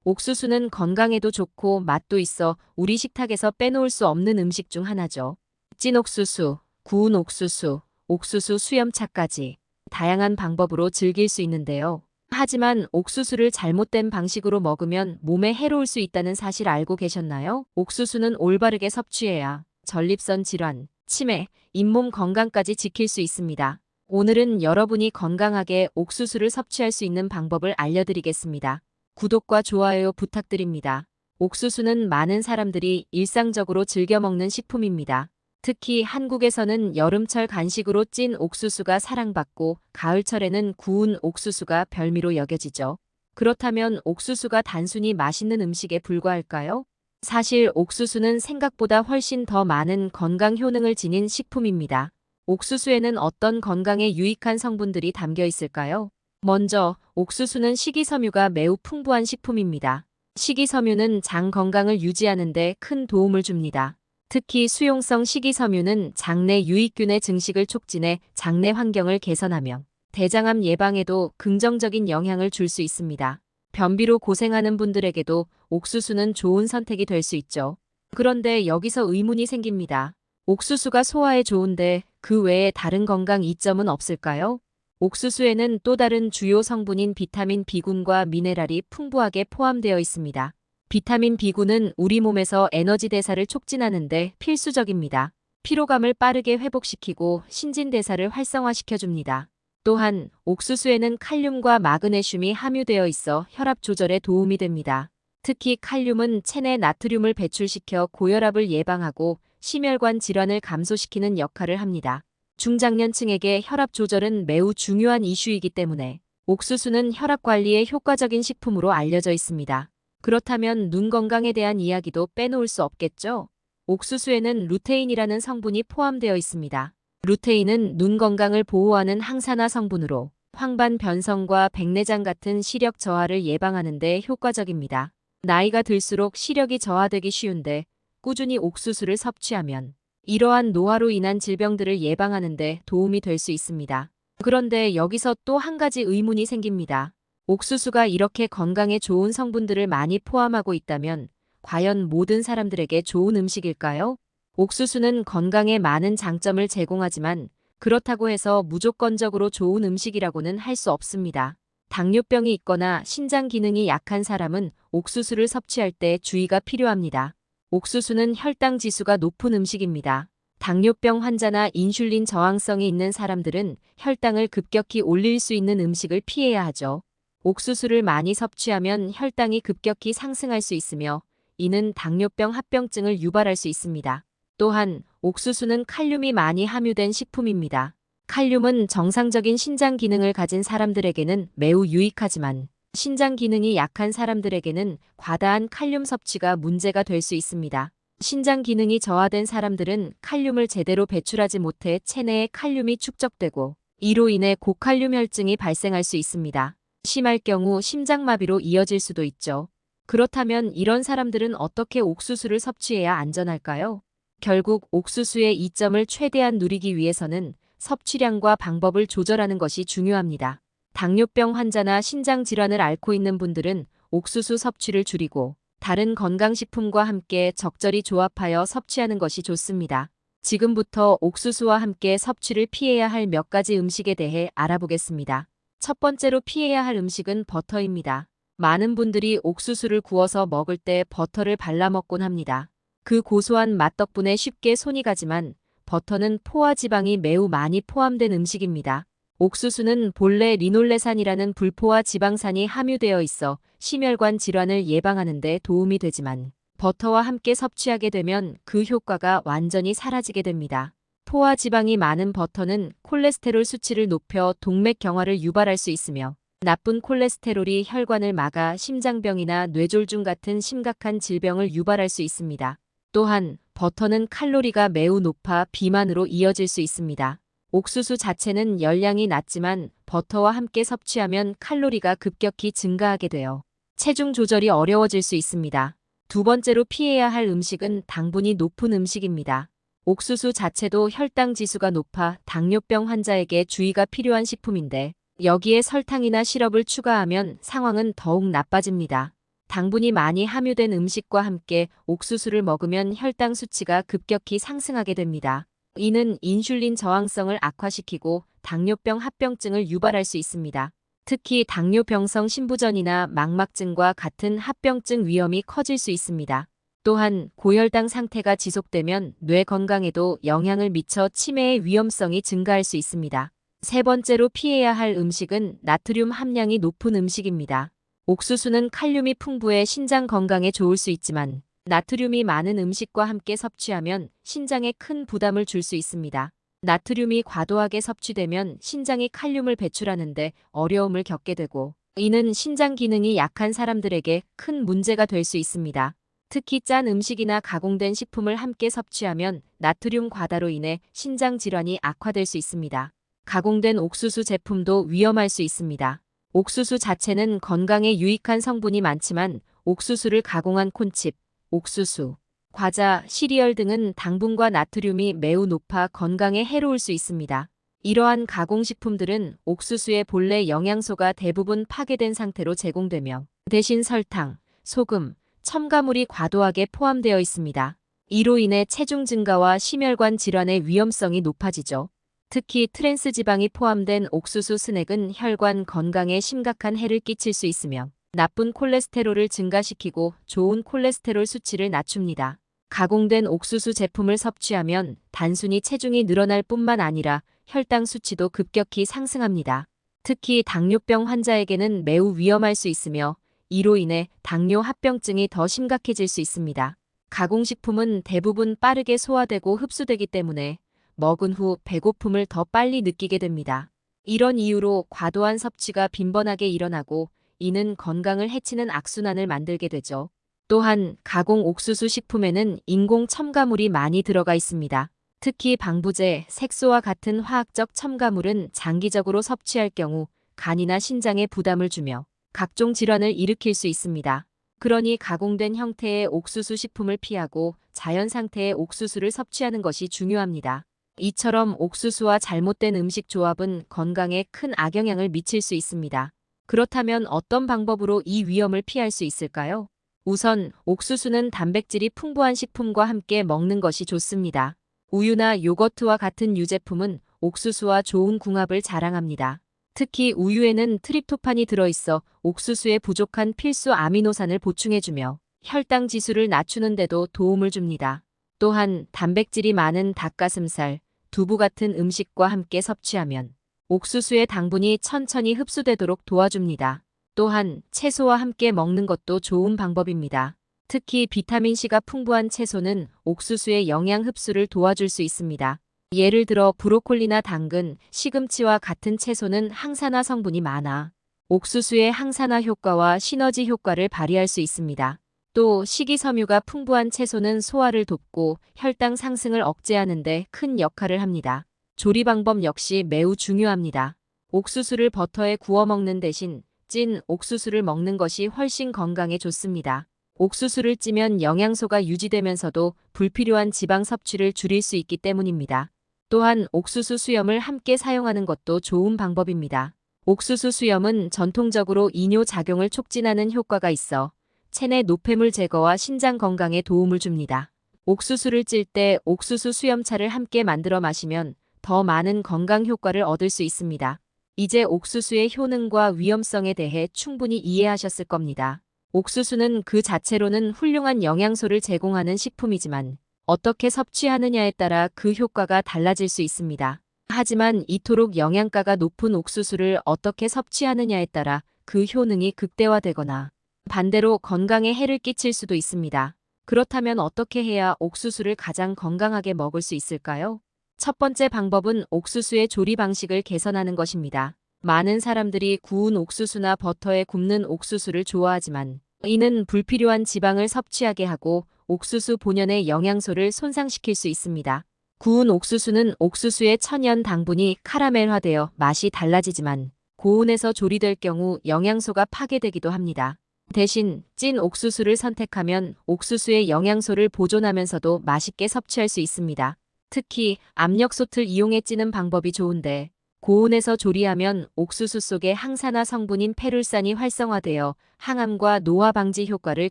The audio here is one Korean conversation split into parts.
옥수수는 건강에도 좋고 맛도 있어 우리 식탁에서 빼놓을 수 없는 음식 중 하나죠. 찐 옥수수, 구운 옥수수, 옥수수 수염차까지 다양한 방법으로 즐길 수 있는데요. 하지만 옥수수를 잘못된 방식으로 먹으면 몸에 해로울 수 있다는 사실 알고 계셨나요? 옥수수는 올바르게 섭취해야 전립선 질환, 치매, 잇몸 건강까지 지킬 수 있습니다. 오늘은 여러분이 건강하게 옥수수를 섭취할 수 있는 방법을 알려드리겠습니다. 구독과 좋아요 부탁드립니다. 옥수수는 많은 사람들이 일상적으로 즐겨 먹는 식품입니다. 특히 한국에서는 여름철 간식으로 찐 옥수수가 사랑받고 가을철에는 구운 옥수수가 별미로 여겨지죠. 그렇다면 옥수수가 단순히 맛있는 음식에 불과할까요? 사실 옥수수는 생각보다 훨씬 더 많은 건강 효능을 지닌 식품입니다. 옥수수에는 어떤 건강에 유익한 성분들이 담겨 있을까요? 먼저 옥수수는 식이섬유가 매우 풍부한 식품입니다. 식이섬유는 장 건강을 유지하는 데 큰 도움을 줍니다. 특히 수용성 식이섬유는 장내 유익균의 증식을 촉진해 장내 환경을 개선하며 대장암 예방에도 긍정적인 영향을 줄 수 있습니다. 변비로 고생하는 분들에게도 옥수수는 좋은 선택이 될 수 있죠. 그런데 여기서 의문이 생깁니다. 옥수수가 소화에 좋은데 그 외에 다른 건강 이점은 없을까요? 옥수수에는 또 다른 주요 성분인 비타민 B군과 미네랄이 풍부하게 포함되어 있습니다. 비타민 B군은 우리 몸에서 에너지 대사를 촉진하는 데 필수적입니다. 피로감을 빠르게 회복시키고 신진대사를 활성화시켜줍니다. 또한 옥수수에는 칼륨과 마그네슘이 함유되어 있어 혈압 조절에 도움이 됩니다. 특히 칼륨은 체내 나트륨을 배출시켜 고혈압을 예방하고 심혈관 질환을 감소시키는 역할을 합니다. 중장년층에게 혈압 조절은 매우 중요한 이슈이기 때문에 옥수수는 혈압 관리에 효과적인 식품으로 알려져 있습니다. 그렇다면 눈 건강에 대한 이야기도 빼놓을 수 없겠죠? 옥수수에는 루테인이라는 성분이 포함되어 있습니다. 루테인은 눈 건강을 보호하는 항산화 성분으로 황반 변성과 백내장 같은 시력 저하를 예방하는 데 효과적입니다. 나이가 들수록 시력이 저하되기 쉬운데 꾸준히 옥수수를 섭취하면 이러한 노화로 인한 질병들을 예방하는 데 도움이 될 수 있습니다. 그런데 여기서 또 한 가지 의문이 생깁니다. 옥수수가 이렇게 건강에 좋은 성분들을 많이 포함하고 있다면 과연 모든 사람들에게 좋은 음식일까요? 옥수수는 건강에 많은 장점을 제공하지만 그렇다고 해서 무조건적으로 좋은 음식이라고는 할 수 없습니다. 당뇨병이 있거나 신장 기능이 약한 사람은 옥수수를 섭취할 때 주의가 필요합니다. 옥수수는 혈당 지수가 높은 음식입니다. 당뇨병 환자나 인슐린 저항성이 있는 사람들은 혈당을 급격히 올릴 수 있는 음식을 피해야 하죠. 옥수수를 많이 섭취하면 혈당이 급격히 상승할 수 있으며 이는 당뇨병 합병증을 유발할 수 있습니다. 또한 옥수수는 칼륨이 많이 함유된 식품입니다. 칼륨은 정상적인 신장 기능을 가진 사람들에게는 매우 유익하지만 신장 기능이 약한 사람들에게는 과다한 칼륨 섭취가 문제가 될 수 있습니다. 신장 기능이 저하된 사람들은 칼륨을 제대로 배출하지 못해 체내에 칼륨이 축적되고 이로 인해 고칼륨 혈증이 발생할 수 있습니다. 심할 경우 심장마비로 이어질 수도 있죠. 그렇다면 이런 사람들은 어떻게 옥수수를 섭취해야 안전할까요? 결국 옥수수의 이점을 최대한 누리기 위해서는 섭취량과 방법을 조절하는 것이 중요합니다. 당뇨병 환자나 신장 질환을 앓고 있는 분들은 옥수수 섭취를 줄이고 다른 건강식품과 함께 적절히 조합하여 섭취하는 것이 좋습니다. 지금부터 옥수수와 함께 섭취를 피해야 할 몇 가지 음식에 대해 알아보겠습니다. 첫 번째로 피해야 할 음식은 버터입니다. 많은 분들이 옥수수를 구워서 먹을 때 버터를 발라 먹곤 합니다. 그 고소한 맛 덕분에 쉽게 손이 가지만 버터는 포화 지방이 매우 많이 포함된 음식입니다. 옥수수는 본래 리놀레산이라는 불포화 지방산이 함유되어 있어 심혈관 질환을 예방하는 데 도움이 되지만 버터와 함께 섭취하게 되면 그 효과가 완전히 사라지게 됩니다. 포화 지방이 많은 버터는 콜레스테롤 수치를 높여 동맥경화를 유발할 수 있으며 나쁜 콜레스테롤이 혈관을 막아 심장병이나 뇌졸중 같은 심각한 질병을 유발할 수 있습니다. 또한 버터는 칼로리가 매우 높아 비만으로 이어질 수 있습니다. 옥수수 자체는 열량이 낮지만 버터와 함께 섭취하면 칼로리가 급격히 증가하게 되어 체중 조절이 어려워질 수 있습니다. 두 번째로 피해야 할 음식은 당분이 높은 음식입니다. 옥수수 자체도 혈당 지수가 높아 당뇨병 환자에게 주의가 필요한 식품인데 여기에 설탕이나 시럽을 추가하면 상황은 더욱 나빠집니다. 당분이 많이 함유된 음식과 함께 옥수수를 먹으면 혈당 수치가 급격히 상승하게 됩니다. 이는 인슐린 저항성을 악화시키고 당뇨병 합병증을 유발할 수 있습니다. 특히 당뇨병성 신부전이나 망막증과 같은 합병증 위험이 커질 수 있습니다. 또한 고혈당 상태가 지속되면 뇌 건강에도 영향을 미쳐 치매의 위험성이 증가할 수 있습니다. 세 번째로 피해야 할 음식은 나트륨 함량이 높은 음식입니다. 옥수수는 칼륨이 풍부해 신장 건강에 좋을 수 있지만 나트륨이 많은 음식과 함께 섭취하면 신장에 큰 부담을 줄 수 있습니다. 나트륨이 과도하게 섭취되면 신장이 칼륨을 배출하는데 어려움을 겪게 되고 이는 신장 기능이 약한 사람들에게 큰 문제가 될 수 있습니다. 특히 짠 음식이나 가공된 식품을 함께 섭취하면 나트륨 과다로 인해 신장 질환이 악화될 수 있습니다. 가공된 옥수수 제품도 위험할 수 있습니다. 옥수수 자체는 건강에 유익한 성분이 많지만 옥수수를 가공한 콘칩, 옥수수, 과자, 시리얼 등은 당분과 나트륨이 매우 높아 건강에 해로울 수 있습니다. 이러한 가공식품들은 옥수수의 본래 영양소가 대부분 파괴된 상태로 제공되며 대신 설탕, 소금, 첨가물이 과도하게 포함되어 있습니다. 이로 인해 체중 증가와 심혈관 질환의 위험성이 높아지죠. 특히 트랜스 지방이 포함된 옥수수 스낵은 혈관 건강에 심각한 해를 끼칠 수 있으며 나쁜 콜레스테롤을 증가시키고 좋은 콜레스테롤 수치를 낮춥니다. 가공된 옥수수 제품을 섭취하면 단순히 체중이 늘어날 뿐만 아니라 혈당 수치도 급격히 상승합니다. 특히 당뇨병 환자에게는 매우 위험할 수 있으며 이로 인해 당뇨 합병증이 더 심각해질 수 있습니다. 가공식품은 대부분 빠르게 소화되고 흡수되기 때문에 먹은 후 배고픔을 더 빨리 느끼게 됩니다. 이런 이유로 과도한 섭취가 빈번하게 일어나고 이는 건강을 해치는 악순환을 만들게 되죠. 또한 가공 옥수수 식품에는 인공 첨가물이 많이 들어가 있습니다. 특히 방부제, 색소와 같은 화학적 첨가물은 장기적으로 섭취할 경우 간이나 신장에 부담을 주며 각종 질환을 일으킬 수 있습니다. 그러니 가공된 형태의 옥수수 식품을 피하고 자연 상태의 옥수수를 섭취하는 것이 중요합니다. 이처럼 옥수수와 잘못된 음식 조합은 건강에 큰 악영향을 미칠 수 있습니다. 그렇다면 어떤 방법으로 이 위험을 피할 수 있을까요? 우선 옥수수는 단백질이 풍부한 식품과 함께 먹는 것이 좋습니다. 우유나 요거트와 같은 유제품은 옥수수와 좋은 궁합을 자랑합니다. 특히 우유에는 트립토판이 들어있어 옥수수에 부족한 필수 아미노산을 보충해주며 혈당 지수를 낮추는 데도 도움을 줍니다. 또한 단백질이 많은 닭가슴살, 두부 같은 음식과 함께 섭취하면 옥수수의 당분이 천천히 흡수되도록 도와줍니다. 또한 채소와 함께 먹는 것도 좋은 방법입니다. 특히 비타민C가 풍부한 채소는 옥수수의 영양 흡수를 도와줄 수 있습니다. 예를 들어 브로콜리나 당근, 시금치와 같은 채소는 항산화 성분이 많아 옥수수의 항산화 효과와 시너지 효과를 발휘할 수 있습니다. 또 식이섬유가 풍부한 채소는 소화를 돕고 혈당 상승을 억제하는 데 큰 역할을 합니다. 조리 방법 역시 매우 중요합니다. 옥수수를 버터에 구워 먹는 대신 찐 옥수수를 먹는 것이 훨씬 건강에 좋습니다. 옥수수를 찌면 영양소가 유지되면서도 불필요한 지방 섭취를 줄일 수 있기 때문입니다. 또한 옥수수 수염을 함께 사용하는 것도 좋은 방법입니다. 옥수수 수염은 전통적으로 이뇨 작용을 촉진하는 효과가 있어 체내 노폐물 제거와 신장 건강에 도움을 줍니다. 옥수수를 찔 때 옥수수 수염차를 함께 만들어 마시면 더 많은 건강 효과를 얻을 수 있습니다. 이제 옥수수의 효능과 위험성에 대해 충분히 이해하셨을 겁니다. 옥수수는 그 자체로는 훌륭한 영양소를 제공하는 식품이지만 어떻게 섭취하느냐에 따라 그 효과가 달라질 수 있습니다. 하지만 이토록 영양가가 높은 옥수수를 어떻게 섭취하느냐에 따라 그 효능이 극대화되거나 반대로 건강에 해를 끼칠 수도 있습니다. 그렇다면 어떻게 해야 옥수수를 가장 건강하게 먹을 수 있을까요? 첫 번째 방법은 옥수수의 조리 방식을 개선하는 것입니다. 많은 사람들이 구운 옥수수나 버터에 굽는 옥수수를 좋아하지만 이는 불필요한 지방을 섭취하게 하고 옥수수 본연의 영양소를 손상시킬 수 있습니다. 구운 옥수수는 옥수수의 천연 당분이 카라멜화되어 맛이 달라지지만 고온에서 조리될 경우 영양소가 파괴되기도 합니다. 대신 찐 옥수수를 선택하면 옥수수의 영양소를 보존하면서도 맛있게 섭취할 수 있습니다. 특히 압력솥을 이용해 찌는 방법이 좋은데 고온에서 조리하면 옥수수 속의 항산화 성분인 페룰산이 활성화되어 항암과 노화 방지 효과를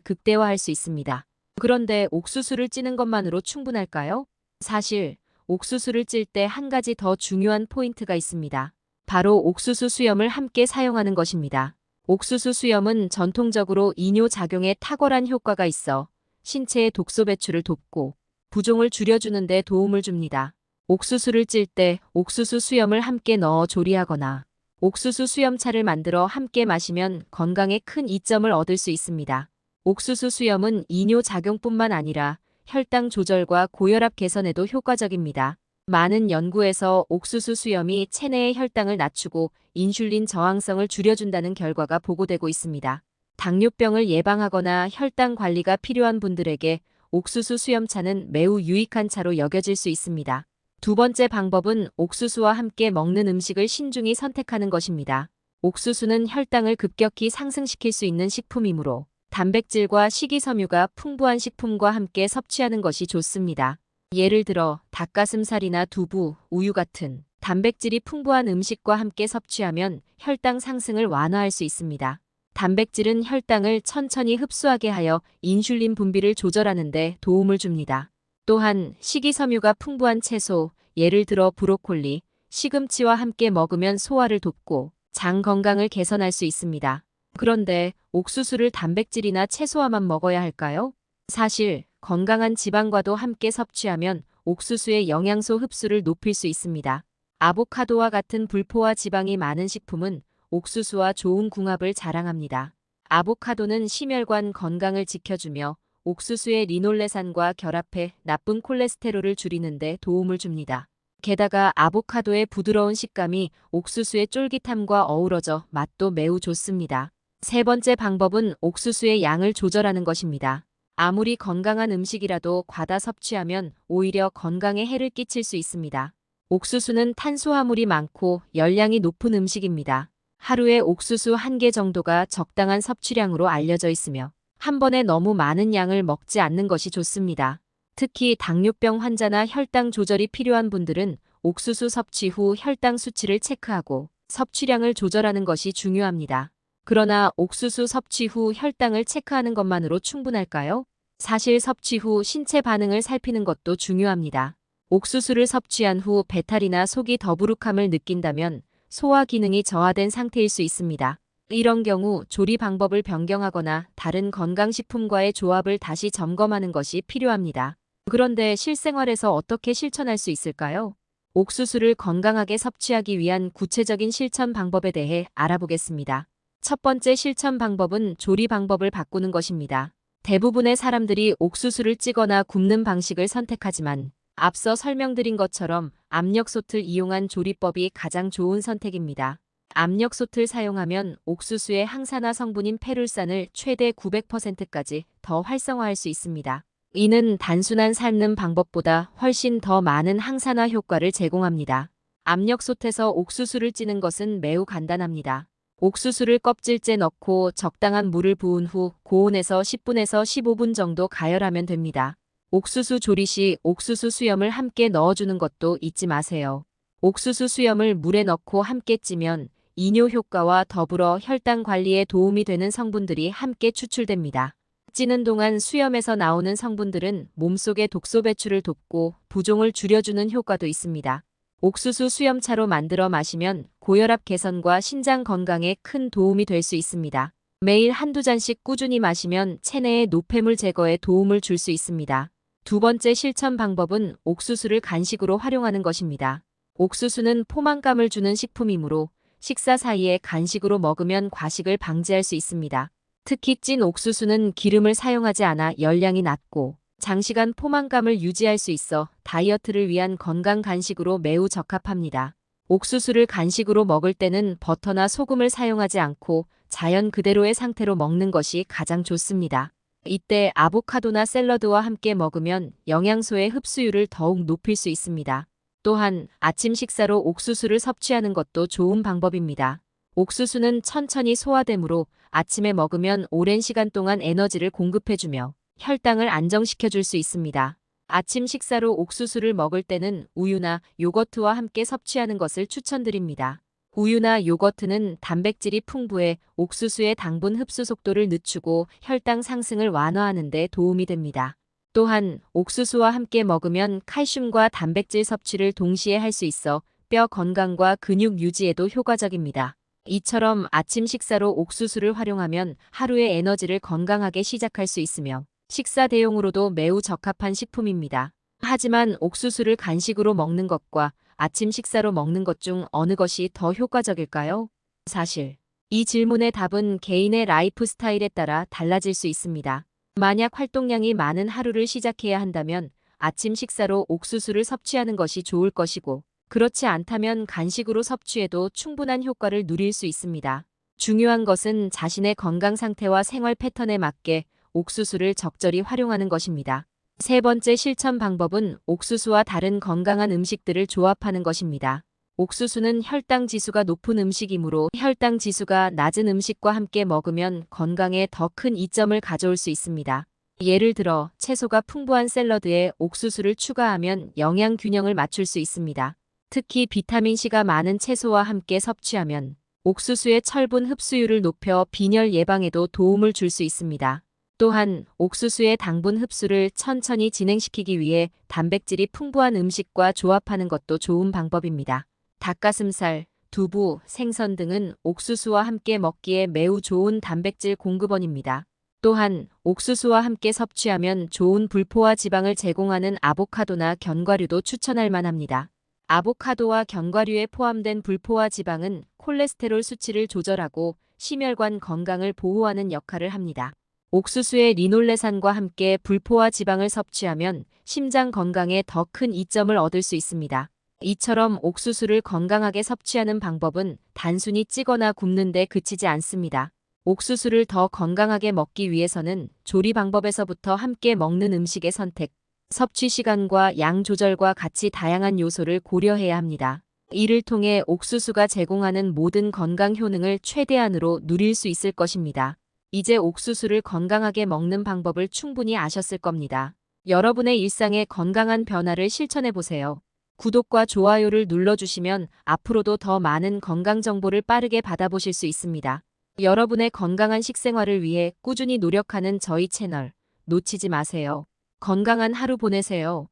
극대화할 수 있습니다. 그런데 옥수수를 찌는 것만으로 충분할까요? 사실 옥수수를 찔 때 한 가지 더 중요한 포인트가 있습니다. 바로 옥수수 수염을 함께 사용하는 것입니다. 옥수수 수염은 전통적으로 이뇨작용에 탁월한 효과가 있어 신체의 독소 배출을 돕고 부종을 줄여주는 데 도움을 줍니다. 옥수수를 찔 때 옥수수 수염을 함께 넣어 조리하거나 옥수수 수염차를 만들어 함께 마시면 건강에 큰 이점을 얻을 수 있습니다. 옥수수 수염은 이뇨작용뿐만 아니라 혈당 조절과 고혈압 개선에도 효과적입니다. 많은 연구에서 옥수수 수염이 체내의 혈당을 낮추고 인슐린 저항성을 줄여준다는 결과가 보고되고 있습니다. 당뇨병을 예방하거나 혈당 관리가 필요한 분들에게 옥수수 수염차는 매우 유익한 차로 여겨질 수 있습니다. 두 번째 방법은 옥수수와 함께 먹는 음식을 신중히 선택하는 것입니다. 옥수수는 혈당을 급격히 상승시킬 수 있는 식품이므로 단백질과 식이섬유가 풍부한 식품과 함께 섭취하는 것이 좋습니다. 예를 들어 닭가슴살이나 두부, 우유 같은 단백질이 풍부한 음식과 함께 섭취하면 혈당 상승을 완화할 수 있습니다. 단백질은 혈당을 천천히 흡수하게 하여 인슐린 분비를 조절하는 데 도움을 줍니다. 또한 식이섬유가 풍부한 채소, 예를 들어 브로콜리, 시금치와 함께 먹으면 소화를 돕고 장 건강을 개선할 수 있습니다. 그런데 옥수수를 단백질이나 채소와만 먹어야 할까요? 사실 건강한 지방과도 함께 섭취하면 옥수수의 영양소 흡수를 높일 수 있습니다. 아보카도와 같은 불포화 지방이 많은 식품은 옥수수와 좋은 궁합을 자랑합니다. 아보카도는 심혈관 건강을 지켜주며 옥수수의 리놀레산과 결합해 나쁜 콜레스테롤을 줄이는 데 도움을 줍니다. 게다가 아보카도의 부드러운 식감이 옥수수의 쫄깃함과 어우러져 맛도 매우 좋습니다. 세 번째 방법은 옥수수의 양을 조절하는 것입니다. 아무리 건강한 음식이라도 과다 섭취하면 오히려 건강에 해를 끼칠 수 있습니다. 옥수수는 탄수화물이 많고 열량이 높은 음식입니다. 하루에 옥수수 1개 정도가 적당한 섭취량으로 알려져 있으며 한 번에 너무 많은 양을 먹지 않는 것이 좋습니다. 특히 당뇨병 환자나 혈당 조절이 필요한 분들은 옥수수 섭취 후 혈당 수치를 체크하고 섭취량을 조절하는 것이 중요합니다. 그러나 옥수수 섭취 후 혈당을 체크하는 것만으로 충분할까요? 사실 섭취 후 신체 반응을 살피는 것도 중요합니다. 옥수수를 섭취한 후 배탈이나 속이 더부룩함을 느낀다면 소화 기능이 저하된 상태일 수 있습니다. 이런 경우 조리 방법을 변경하거나 다른 건강식품과의 조합을 다시 점검하는 것이 필요합니다. 그런데 실생활에서 어떻게 실천할 수 있을까요? 옥수수를 건강하게 섭취하기 위한 구체적인 실천 방법에 대해 알아보겠습니다. 첫 번째 실천 방법은 조리 방법을 바꾸는 것입니다. 대부분의 사람들이 옥수수를 찌거나 굽는 방식을 선택하지만 앞서 설명드린 것처럼 압력솥을 이용한 조리법이 가장 좋은 선택입니다. 압력솥을 사용하면 옥수수의 항산화 성분인 페룰산을 최대 900%까지 더 활성화할 수 있습니다. 이는 단순한 삶는 방법보다 훨씬 더 많은 항산화 효과를 제공합니다. 압력솥에서 옥수수를 찌는 것은 매우 간단합니다. 옥수수를 껍질째 넣고 적당한 물을 부은 후 고온에서 10분에서 15분 정도 가열하면 됩니다. 옥수수 조리 시 옥수수 수염을 함께 넣어주는 것도 잊지 마세요. 옥수수 수염을 물에 넣고 함께 찌면 이뇨 효과와 더불어 혈당 관리에 도움이 되는 성분들이 함께 추출됩니다. 찌는 동안 수염에서 나오는 성분들은 몸속의 독소 배출을 돕고 부종을 줄여주는 효과도 있습니다. 옥수수 수염차로 만들어 마시면 고혈압 개선과 신장 건강에 큰 도움이 될 수 있습니다. 매일 한두 잔씩 꾸준히 마시면 체내의 노폐물 제거에 도움을 줄 수 있습니다. 두 번째 실천 방법은 옥수수를 간식으로 활용하는 것입니다. 옥수수는 포만감을 주는 식품이므로 식사 사이에 간식으로 먹으면 과식을 방지할 수 있습니다. 특히 찐 옥수수는 기름을 사용하지 않아 열량이 낮고 장시간 포만감을 유지할 수 있어 다이어트를 위한 건강 간식으로 매우 적합합니다. 옥수수를 간식으로 먹을 때는 버터나 소금을 사용하지 않고 자연 그대로의 상태로 먹는 것이 가장 좋습니다. 이때 아보카도나 샐러드와 함께 먹으면 영양소의 흡수율을 더욱 높일 수 있습니다. 또한 아침 식사로 옥수수를 섭취하는 것도 좋은 방법입니다. 옥수수는 천천히 소화되므로 아침에 먹으면 오랜 시간 동안 에너지를 공급해주며 혈당을 안정시켜줄 수 있습니다. 아침 식사로 옥수수를 먹을 때는 우유나 요거트와 함께 섭취하는 것을 추천드립니다. 우유나 요거트는 단백질이 풍부해 옥수수의 당분 흡수 속도를 늦추고 혈당 상승을 완화하는 데 도움이 됩니다. 또한 옥수수와 함께 먹으면 칼슘과 단백질 섭취를 동시에 할 수 있어 뼈 건강과 근육 유지에도 효과적입니다. 이처럼 아침 식사로 옥수수를 활용하면 하루의 에너지를 건강하게 시작할 수 있으며 식사 대용으로도 매우 적합한 식품입니다. 하지만 옥수수를 간식으로 먹는 것과 아침 식사로 먹는 것 중 어느 것이 더 효과적일까요? 사실 이 질문의 답은 개인의 라이프 스타일에 따라 달라질 수 있습니다. 만약 활동량이 많은 하루를 시작해야 한다면 아침 식사로 옥수수를 섭취하는 것이 좋을 것이고, 그렇지 않다면 간식으로 섭취해도 충분한 효과를 누릴 수 있습니다. 중요한 것은 자신의 건강 상태와 생활 패턴에 맞게 옥수수를 적절히 활용하는 것입니다. 세 번째 실천 방법은 옥수수와 다른 건강한 음식들을 조합하는 것입니다. 옥수수는 혈당 지수가 높은 음식이므로 혈당 지수가 낮은 음식과 함께 먹으면 건강에 더 큰 이점을 가져올 수 있습니다. 예를 들어 채소가 풍부한 샐러드에 옥수수를 추가하면 영양 균형을 맞출 수 있습니다. 특히 비타민C가 많은 채소와 함께 섭취하면 옥수수의 철분 흡수율을 높여 빈혈 예방에도 도움을 줄 수 있습니다. 또한 옥수수의 당분 흡수를 천천히 진행시키기 위해 단백질이 풍부한 음식과 조합하는 것도 좋은 방법입니다. 닭가슴살, 두부, 생선 등은 옥수수와 함께 먹기에 매우 좋은 단백질 공급원입니다. 또한 옥수수와 함께 섭취하면 좋은 불포화 지방을 제공하는 아보카도나 견과류도 추천할 만합니다. 아보카도와 견과류에 포함된 불포화 지방은 콜레스테롤 수치를 조절하고 심혈관 건강을 보호하는 역할을 합니다. 옥수수의 리놀레산과 함께 불포화 지방을 섭취하면 심장 건강에 더 큰 이점을 얻을 수 있습니다. 이처럼 옥수수를 건강하게 섭취하는 방법은 단순히 찌거나 굽는 데 그치지 않습니다. 옥수수를 더 건강하게 먹기 위해서는 조리 방법에서부터 함께 먹는 음식의 선택, 섭취 시간과 양 조절과 같이 다양한 요소를 고려해야 합니다. 이를 통해 옥수수가 제공하는 모든 건강 효능을 최대한으로 누릴 수 있을 것입니다. 이제 옥수수를 건강하게 먹는 방법을 충분히 아셨을 겁니다. 여러분의 일상에 건강한 변화를 실천해 보세요. 구독과 좋아요를 눌러주시면 앞으로도 더 많은 건강 정보를 빠르게 받아보실 수 있습니다. 여러분의 건강한 식생활을 위해 꾸준히 노력하는 저희 채널 놓치지 마세요. 건강한 하루 보내세요.